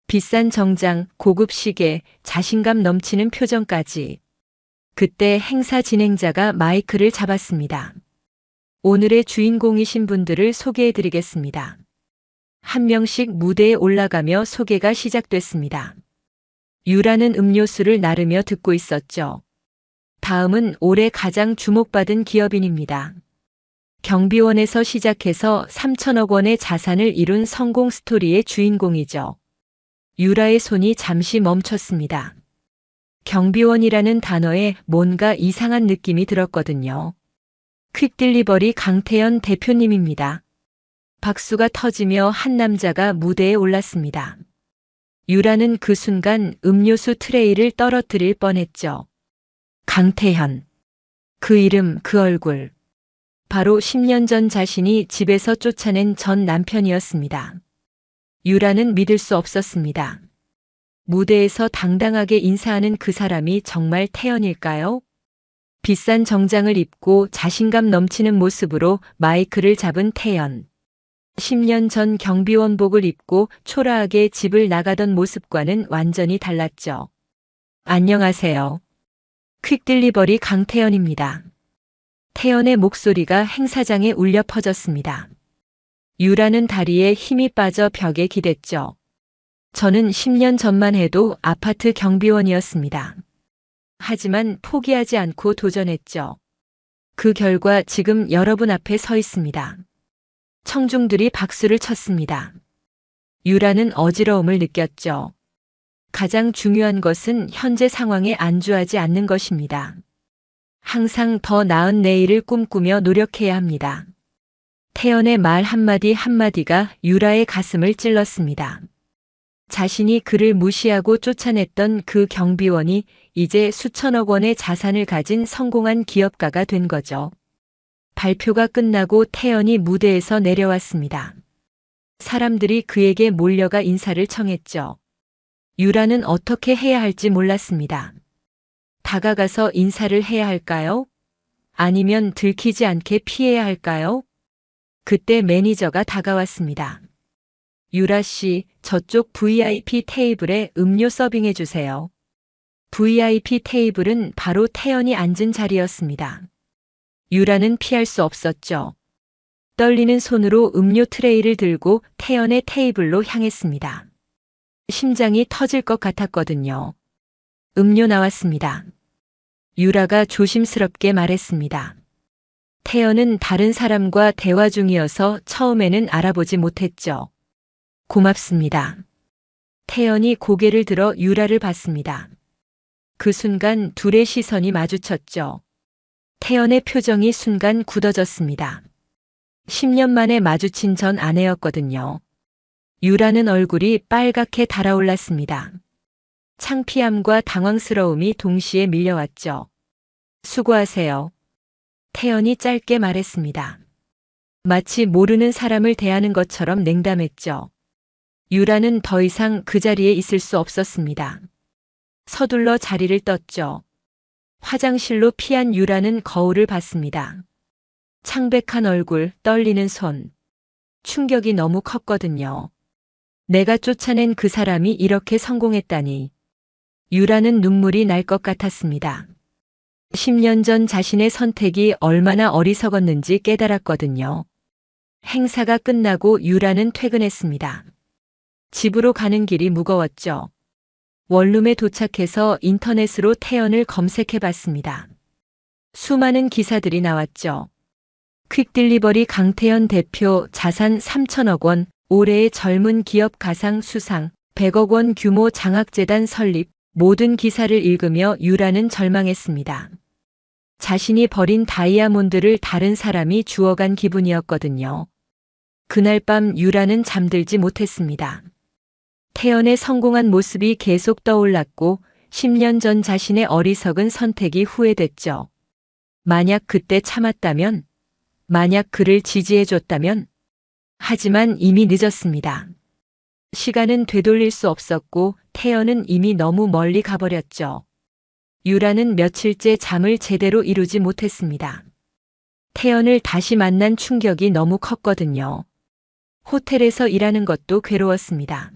비싼 정장, 고급 시계, 자신감 넘치는 표정까지. 그때 행사 진행자가 마이크를 잡았습니다. 오늘의 주인공이신 분들을 소개해 드리겠습니다. 한 명씩 무대에 올라가며 소개가 시작됐습니다. 유라는 음료수를 나르며 듣고 있었죠. 다음은 올해 가장 주목받은 기업인입니다. 경비원에서 시작해서 3천억 원의 자산을 이룬 성공 스토리의 주인공이죠. 유라의 손이 잠시 멈췄습니다. 경비원이라는 단어에 뭔가 이상한 느낌이 들었거든요. 퀵딜리버리 강태현 대표님입니다. 박수가 터지며 한 남자가 무대에 올랐습니다. 유라는 그 순간 음료수 트레이를 떨어뜨릴 뻔했죠. 강태현. 그 이름, 그 얼굴. 바로 10년 전 자신이 집에서 쫓아낸 전 남편이었습니다. 유라는 믿을 수 없었습니다. 무대에서 당당하게 인사하는 그 사람이 정말 태연일까요? 비싼 정장을 입고 자신감 넘치는 모습으로 마이크를 잡은 태연. 10년 전 경비원복을 입고 초라하게 집을 나가던 모습과는 완전히 달랐죠. 안녕하세요. 퀵딜리버리 강태연입니다. 태연의 목소리가 행사장에 울려 퍼졌습니다. 유라는 다리에 힘이 빠져 벽에 기댔죠. 저는 10년 전만 해도 아파트 경비원이었습니다. 하지만 포기하지 않고 도전했죠. 그 결과 지금 여러분 앞에 서 있습니다. 청중들이 박수를 쳤습니다. 유라는 어지러움을 느꼈죠. 가장 중요한 것은 현재 상황에 안주하지 않는 것입니다. 항상 더 나은 내일을 꿈꾸며 노력해야 합니다. 태연의 말 한마디 한마디가 유라의 가슴을 찔렀습니다. 자신이 그를 무시하고 쫓아냈던 그 경비원이 이제 수천억 원의 자산을 가진 성공한 기업가가 된 거죠. 발표가 끝나고 태연이 무대에서 내려왔습니다. 사람들이 그에게 몰려가 인사를 청했죠. 유라는 어떻게 해야 할지 몰랐습니다. 다가가서 인사를 해야 할까요? 아니면 들키지 않게 피해야 할까요? 그때 매니저가 다가왔습니다. 유라 씨, 저쪽 VIP 테이블에 음료 서빙해 주세요. VIP 테이블은 바로 태연이 앉은 자리였습니다. 유라는 피할 수 없었죠. 떨리는 손으로 음료 트레이를 들고 태연의 테이블로 향했습니다. 심장이 터질 것 같았거든요. 음료 나왔습니다. 유라가 조심스럽게 말했습니다. 태연은 다른 사람과 대화 중이어서 처음에는 알아보지 못했죠. 고맙습니다. 태연이 고개를 들어 유라를 봤습니다. 그 순간 둘의 시선이 마주쳤죠. 태연의 표정이 순간 굳어졌습니다. 10년 만에 마주친 전 아내였거든요. 유라는 얼굴이 빨갛게 달아올랐습니다. 창피함과 당황스러움이 동시에 밀려왔죠. 수고하세요. 태연이 짧게 말했습니다. 마치 모르는 사람을 대하는 것처럼 냉담했죠. 유라는 더 이상 그 자리에 있을 수 없었습니다. 서둘러 자리를 떴죠. 화장실로 피한 유라는 거울을 봤습니다. 창백한 얼굴, 떨리는 손. 충격이 너무 컸거든요. 내가 쫓아낸 그 사람이 이렇게 성공했다니. 유라는 눈물이 날 것 같았습니다. 10년 전 자신의 선택이 얼마나 어리석었는지 깨달았거든요. 행사가 끝나고 유라는 퇴근했습니다. 집으로 가는 길이 무거웠죠. 원룸에 도착해서 인터넷으로 태연을 검색해 봤습니다. 수많은 기사들이 나왔죠. 퀵딜리버리 강태연 대표 자산 3천억 원, 올해의 젊은 기업 가상 수상, 100억 원 규모 장학재단 설립, 모든 기사를 읽으며 유라는 절망했습니다. 자신이 버린 다이아몬드를 다른 사람이 주워간 기분이었거든요. 그날 밤 유라는 잠들지 못했습니다. 태연의 성공한 모습이 계속 떠올랐고 10년 전 자신의 어리석은 선택이 후회됐죠. 만약 그때 참았다면, 만약 그를 지지해줬다면, 하지만 이미 늦었습니다. 시간은 되돌릴 수 없었고 태연은 이미 너무 멀리 가버렸죠. 유라는 며칠째 잠을 제대로 이루지 못했습니다. 태연을 다시 만난 충격이 너무 컸거든요. 호텔에서 일하는 것도 괴로웠습니다.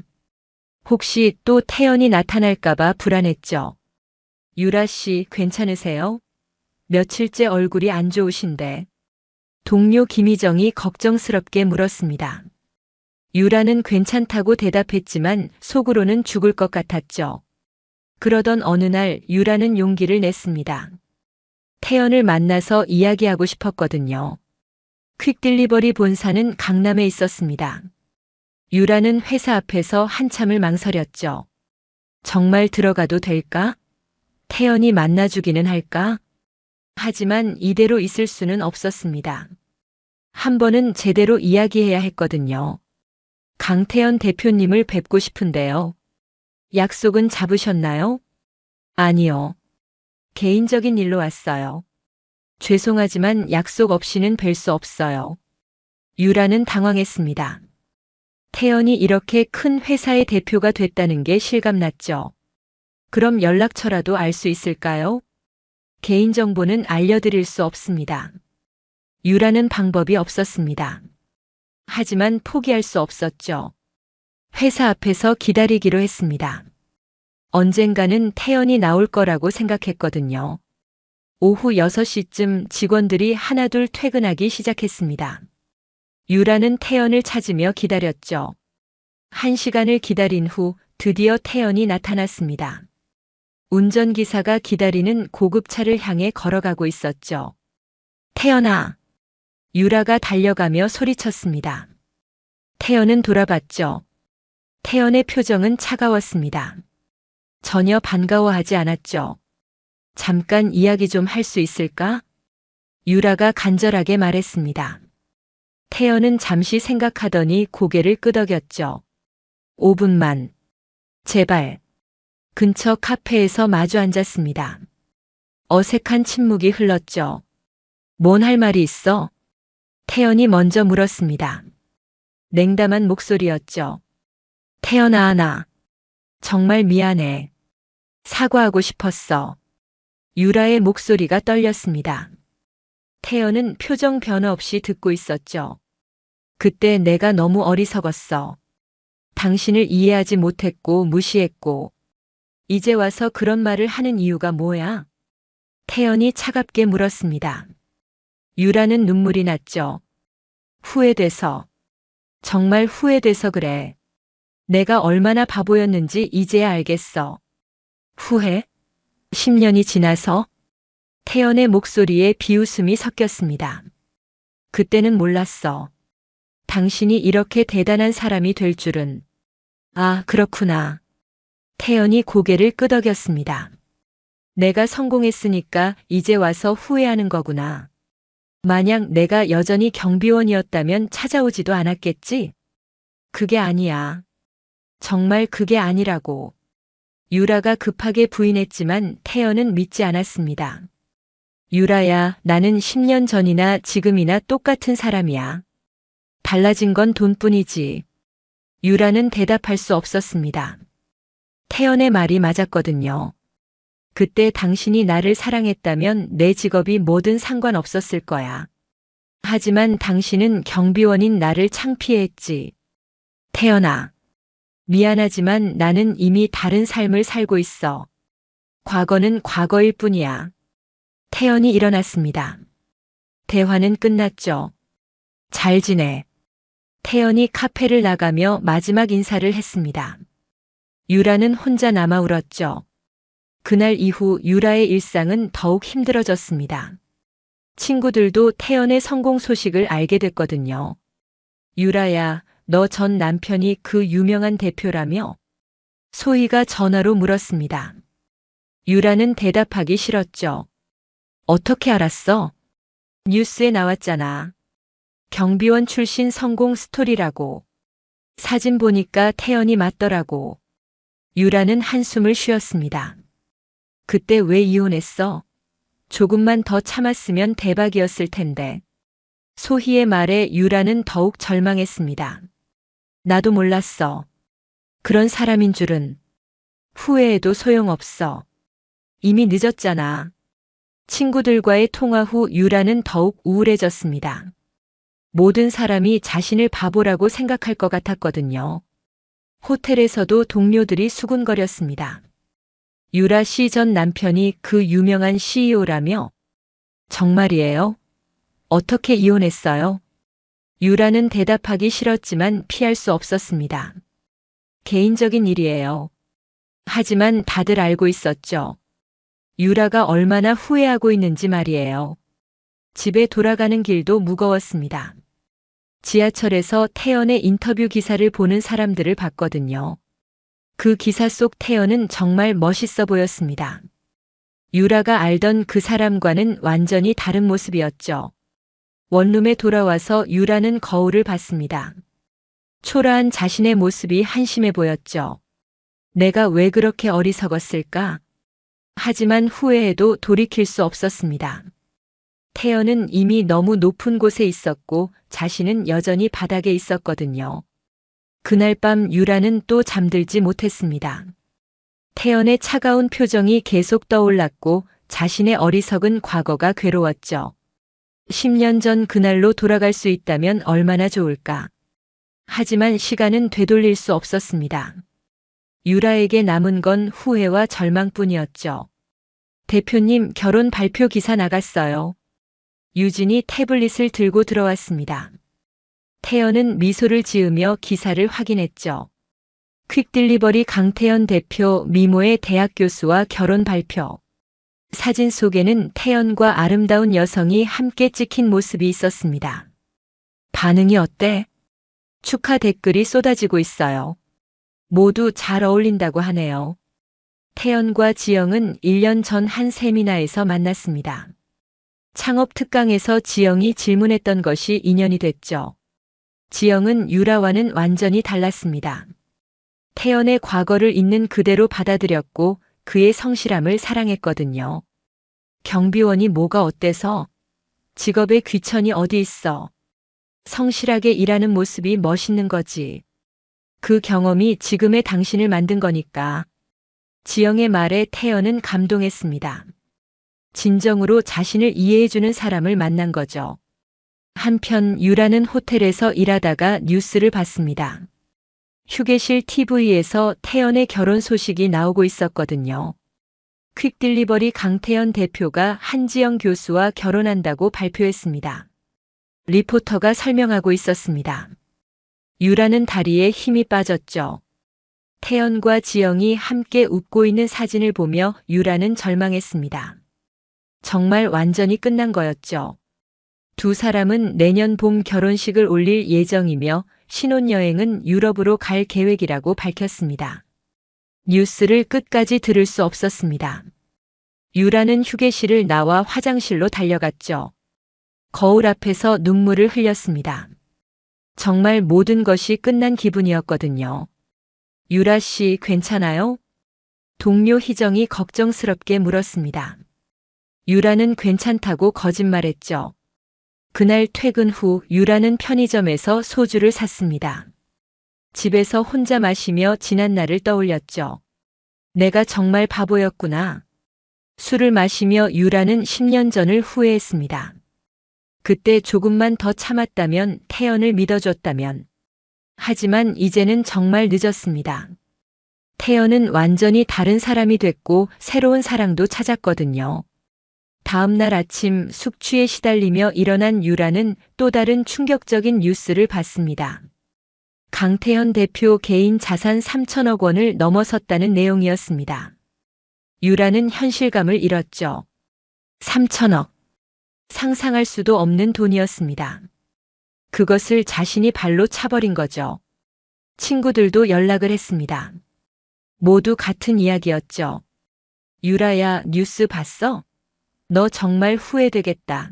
혹시 또 태연이 나타날까봐 불안했죠. 유라 씨, 괜찮으세요? 며칠째 얼굴이 안 좋으신데. 동료 김희정이 걱정스럽게 물었습니다. 유라는 괜찮다고 대답했지만 속으로는 죽을 것 같았죠. 그러던 어느 날 유라는 용기를 냈습니다. 태연을 만나서 이야기하고 싶었거든요. 퀵딜리버리 본사는 강남에 있었습니다. 유라는 회사 앞에서 한참을 망설였죠. 정말 들어가도 될까? 태연이 만나주기는 할까? 하지만 이대로 있을 수는 없었습니다. 한 번은 제대로 이야기해야 했거든요. 강태연 대표님을 뵙고 싶은데요. 약속은 잡으셨나요? 아니요. 개인적인 일로 왔어요. 죄송하지만 약속 없이는 뵐 수 없어요. 유라는 당황했습니다. 태연이 이렇게 큰 회사의 대표가 됐다는 게 실감났죠. 그럼 연락처라도 알 수 있을까요? 개인정보는 알려드릴 수 없습니다. 유라는 방법이 없었습니다. 하지만 포기할 수 없었죠. 회사 앞에서 기다리기로 했습니다. 언젠가는 태연이 나올 거라고 생각했거든요. 오후 6시쯤 직원들이 하나둘 퇴근하기 시작했습니다. 유라는 태연을 찾으며 기다렸죠. 1시간을 기다린 후 드디어 태연이 나타났습니다. 운전기사가 기다리는 고급차를 향해 걸어가고 있었죠. 태연아! 유라가 달려가며 소리쳤습니다. 태연은 돌아봤죠. 태연의 표정은 차가웠습니다. 전혀 반가워하지 않았죠. 잠깐 이야기 좀 할 수 있을까? 유라가 간절하게 말했습니다. 태연은 잠시 생각하더니 고개를 끄덕였죠. 5분만. 제발. 근처 카페에서 마주 앉았습니다. 어색한 침묵이 흘렀죠. 뭔 할 말이 있어? 태연이 먼저 물었습니다. 냉담한 목소리였죠. 태연아, 나 정말 미안해. 사과하고 싶었어. 유라의 목소리가 떨렸습니다. 태연은 표정 변화 없이 듣고 있었죠. 그때 내가 너무 어리석었어. 당신을 이해하지 못했고 무시했고. 이제 와서 그런 말을 하는 이유가 뭐야? 태연이 차갑게 물었습니다. 유라는 눈물이 났죠. 후회돼서. 정말 후회돼서 그래. 내가 얼마나 바보였는지 이제야 알겠어. 후회? 10년이 지나서? 태연의 목소리에 비웃음이 섞였습니다. 그때는 몰랐어. 당신이 이렇게 대단한 사람이 될 줄은. 아, 그렇구나. 태연이 고개를 끄덕였습니다. 내가 성공했으니까 이제 와서 후회하는 거구나. 만약 내가 여전히 경비원이었다면 찾아오지도 않았겠지? 그게 아니야. 정말 그게 아니라고. 유라가 급하게 부인했지만 태연은 믿지 않았습니다. 유라야, 나는 10년 전이나 지금이나 똑같은 사람이야. 달라진 건 돈뿐이지. 유라는 대답할 수 없었습니다. 태연의 말이 맞았거든요. 그때 당신이 나를 사랑했다면 내 직업이 뭐든 상관없었을 거야. 하지만 당신은 경비원인 나를 창피해했지. 태연아, 미안하지만 나는 이미 다른 삶을 살고 있어. 과거는 과거일 뿐이야. 태연이 일어났습니다. 대화는 끝났죠. 잘 지내. 태연이 카페를 나가며 마지막 인사를 했습니다. 유라는 혼자 남아 울었죠. 그날 이후 유라의 일상은 더욱 힘들어졌습니다. 친구들도 태연의 성공 소식을 알게 됐거든요. 유라야, 너 전 남편이 그 유명한 대표라며? 소희가 전화로 물었습니다. 유라는 대답하기 싫었죠. 어떻게 알았어? 뉴스에 나왔잖아. 경비원 출신 성공 스토리라고. 사진 보니까 태연이 맞더라고. 유라는 한숨을 쉬었습니다. 그때 왜 이혼했어? 조금만 더 참았으면 대박이었을 텐데. 소희의 말에 유라는 더욱 절망했습니다. 나도 몰랐어. 그런 사람인 줄은. 후회해도 소용없어. 이미 늦었잖아. 친구들과의 통화 후 유라는 더욱 우울해졌습니다. 모든 사람이 자신을 바보라고 생각할 것 같았거든요. 호텔에서도 동료들이 수군거렸습니다. 유라 씨 전 남편이 그 유명한 CEO라며? 정말이에요? 어떻게 이혼했어요? 유라는 대답하기 싫었지만 피할 수 없었습니다. 개인적인 일이에요. 하지만 다들 알고 있었죠. 유라가 얼마나 후회하고 있는지 말이에요. 집에 돌아가는 길도 무거웠습니다. 지하철에서 태연의 인터뷰 기사를 보는 사람들을 봤거든요. 그 기사 속 태연은 정말 멋있어 보였습니다. 유라가 알던 그 사람과는 완전히 다른 모습이었죠. 원룸에 돌아와서 유라는 거울을 봤습니다. 초라한 자신의 모습이 한심해 보였죠. 내가 왜 그렇게 어리석었을까? 하지만 후회해도 돌이킬 수 없었습니다. 태연은 이미 너무 높은 곳에 있었고 자신은 여전히 바닥에 있었거든요. 그날 밤 유라는 또 잠들지 못했습니다. 태연의 차가운 표정이 계속 떠올랐고 자신의 어리석은 과거가 괴로웠죠. 10년 전 그날로 돌아갈 수 있다면 얼마나 좋을까. 하지만 시간은 되돌릴 수 없었습니다. 유라에게 남은 건 후회와 절망뿐이었죠. 대표님, 결혼 발표 기사 나갔어요. 유진이 태블릿을 들고 들어왔습니다. 태연은 미소를 지으며 기사를 확인했죠. 퀵딜리버리 강태연 대표 미모의 대학 교수와 결혼 발표. 사진 속에는 태연과 아름다운 여성이 함께 찍힌 모습이 있었습니다. 반응이 어때? 축하 댓글이 쏟아지고 있어요. 모두 잘 어울린다고 하네요. 태연과 지영은 1년 전 한 세미나에서 만났습니다. 창업 특강에서 지영이 질문했던 것이 인연이 됐죠. 지영은 유라와는 완전히 달랐습니다. 태연의 과거를 있는 그대로 받아들였고 그의 성실함을 사랑했거든요. 경비원이 뭐가 어때서? 직업에 귀천이 어디 있어? 성실하게 일하는 모습이 멋있는 거지. 그 경험이 지금의 당신을 만든 거니까. 지영의 말에 태연은 감동했습니다. 진정으로 자신을 이해해주는 사람을 만난 거죠. 한편 유라는 호텔에서 일하다가 뉴스를 봤습니다. 휴게실 TV에서 태연의 결혼 소식이 나오고 있었거든요. 퀵딜리버리 강태연 대표가 한지영 교수와 결혼한다고 발표했습니다. 리포터가 설명하고 있었습니다. 유라는 다리에 힘이 빠졌죠. 태연과 지영이 함께 웃고 있는 사진을 보며 유라는 절망했습니다. 정말 완전히 끝난 거였죠. 두 사람은 내년 봄 결혼식을 올릴 예정이며 신혼여행은 유럽으로 갈 계획이라고 밝혔습니다. 뉴스를 끝까지 들을 수 없었습니다. 유라는 휴게실을 나와 화장실로 달려갔죠. 거울 앞에서 눈물을 흘렸습니다. 정말 모든 것이 끝난 기분이었거든요. 유라 씨, 괜찮아요? 동료 희정이 걱정스럽게 물었습니다. 유라는 괜찮다고 거짓말했죠. 그날 퇴근 후 유라는 편의점에서 소주를 샀습니다. 집에서 혼자 마시며 지난 날을 떠올렸죠. 내가 정말 바보였구나. 술을 마시며 유라는 10년 전을 후회했습니다. 그때 조금만 더 참았다면 태연을 믿어줬다면. 하지만 이제는 정말 늦었습니다. 태연은 완전히 다른 사람이 됐고 새로운 사랑도 찾았거든요. 다음 날 아침 숙취에 시달리며 일어난 유라는 또 다른 충격적인 뉴스를 봤습니다. 강태현 대표 개인 자산 3천억 원을 넘어섰다는 내용이었습니다. 유라는 현실감을 잃었죠. 3천억. 상상할 수도 없는 돈이었습니다. 그것을 자신이 발로 차버린 거죠. 친구들도 연락을 했습니다. 모두 같은 이야기였죠. 유라야, 뉴스 봤어? 너 정말 후회되겠다.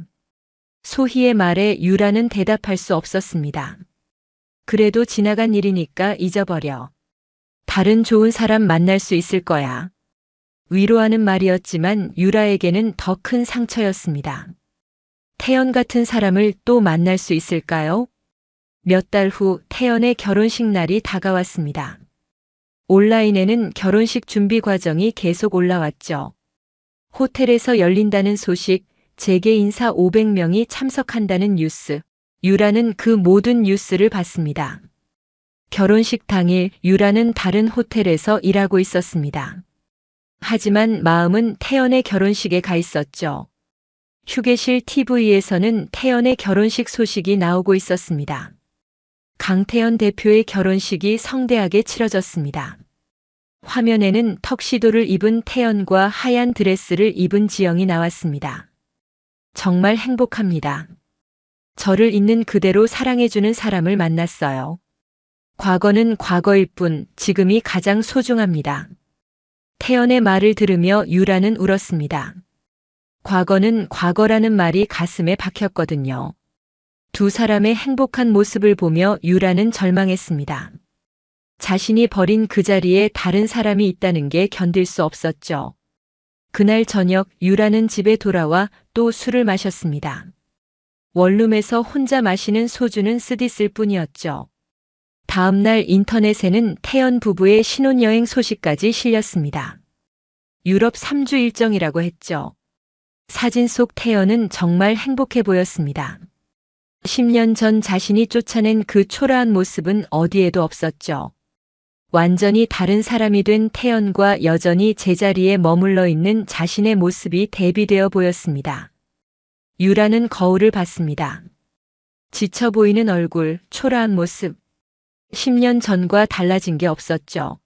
소희의 말에 유라는 대답할 수 없었습니다. 그래도 지나간 일이니까 잊어버려. 다른 좋은 사람 만날 수 있을 거야. 위로하는 말이었지만 유라에게는 더 큰 상처였습니다. 태연 같은 사람을 또 만날 수 있을까요? 몇 달 후 태연의 결혼식 날이 다가왔습니다. 온라인에는 결혼식 준비 과정이 계속 올라왔죠. 호텔에서 열린다는 소식, 재계 인사 500명이 참석한다는 뉴스. 유라는 그 모든 뉴스를 봤습니다. 결혼식 당일 유라는 다른 호텔에서 일하고 있었습니다. 하지만 마음은 태연의 결혼식에 가 있었죠. 휴게실 TV에서는 태연의 결혼식 소식이 나오고 있었습니다. 강태현 대표의 결혼식이 성대하게 치러졌습니다. 화면에는 턱시도를 입은 태연과 하얀 드레스를 입은 지영이 나왔습니다. 정말 행복합니다. 저를 있는 그대로 사랑해주는 사람을 만났어요. 과거는 과거일 뿐 지금이 가장 소중합니다. 태연의 말을 들으며 유라는 울었습니다. 과거는 과거라는 말이 가슴에 박혔거든요. 두 사람의 행복한 모습을 보며 유라는 절망했습니다. 자신이 버린 그 자리에 다른 사람이 있다는 게 견딜 수 없었죠. 그날 저녁 유라는 집에 돌아와 또 술을 마셨습니다. 원룸에서 혼자 마시는 소주는 쓰디쓸 뿐이었죠. 다음 날 인터넷에는 태연 부부의 신혼여행 소식까지 실렸습니다. 유럽 3주 일정이라고 했죠. 사진 속 태연은 정말 행복해 보였습니다. 10년 전 자신이 쫓아낸 그 초라한 모습은 어디에도 없었죠. 완전히 다른 사람이 된 태연과 여전히 제자리에 머물러 있는 자신의 모습이 대비되어 보였습니다. 유라는 거울을 봤습니다. 지쳐 보이는 얼굴, 초라한 모습. 10년 전과 달라진 게 없었죠.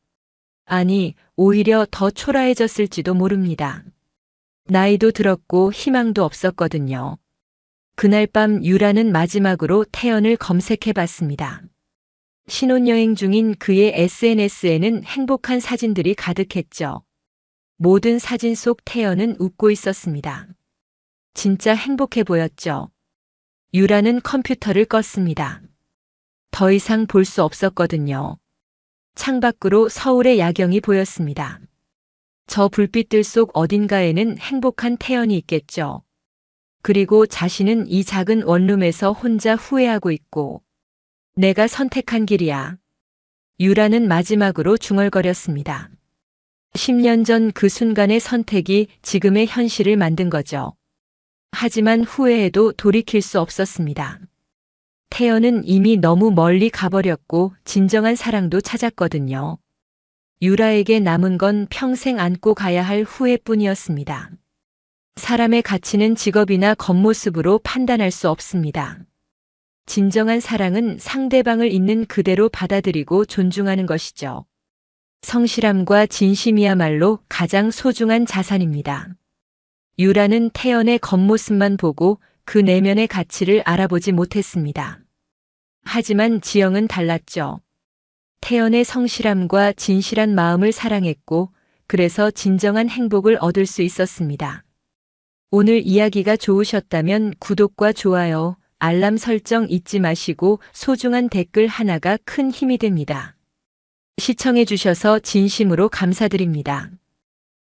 아니, 오히려 더 초라해졌을지도 모릅니다. 나이도 들었고 희망도 없었거든요. 그날 밤 유라는 마지막으로 태연을 검색해 봤습니다. 신혼여행 중인 그의 SNS에는 행복한 사진들이 가득했죠. 모든 사진 속 태연은 웃고 있었습니다. 진짜 행복해 보였죠. 유라는 컴퓨터를 껐습니다. 더 이상 볼 수 없었거든요. 창밖으로 서울의 야경이 보였습니다. 저 불빛들 속 어딘가에는 행복한 태연이 있겠죠. 그리고 자신은 이 작은 원룸에서 혼자 후회하고 있고, 내가 선택한 길이야. 유라는 마지막으로 중얼거렸습니다. 10년 전 그 순간의 선택이 지금의 현실을 만든 거죠. 하지만 후회해도 돌이킬 수 없었습니다. 태연은 이미 너무 멀리 가버렸고 진정한 사랑도 찾았거든요. 유라에게 남은 건 평생 안고 가야 할 후회뿐이었습니다. 사람의 가치는 직업이나 겉모습으로 판단할 수 없습니다. 진정한 사랑은 상대방을 있는 그대로 받아들이고 존중하는 것이죠. 성실함과 진심이야말로 가장 소중한 자산입니다. 유라는 태연의 겉모습만 보고 그 내면의 가치를 알아보지 못했습니다. 하지만 지영은 달랐죠. 태연의 성실함과 진실한 마음을 사랑했고, 그래서 진정한 행복을 얻을 수 있었습니다. 오늘 이야기가 좋으셨다면 구독과 좋아요, 알람 설정 잊지 마시고 소중한 댓글 하나가 큰 힘이 됩니다. 시청해 주셔서 진심으로 감사드립니다.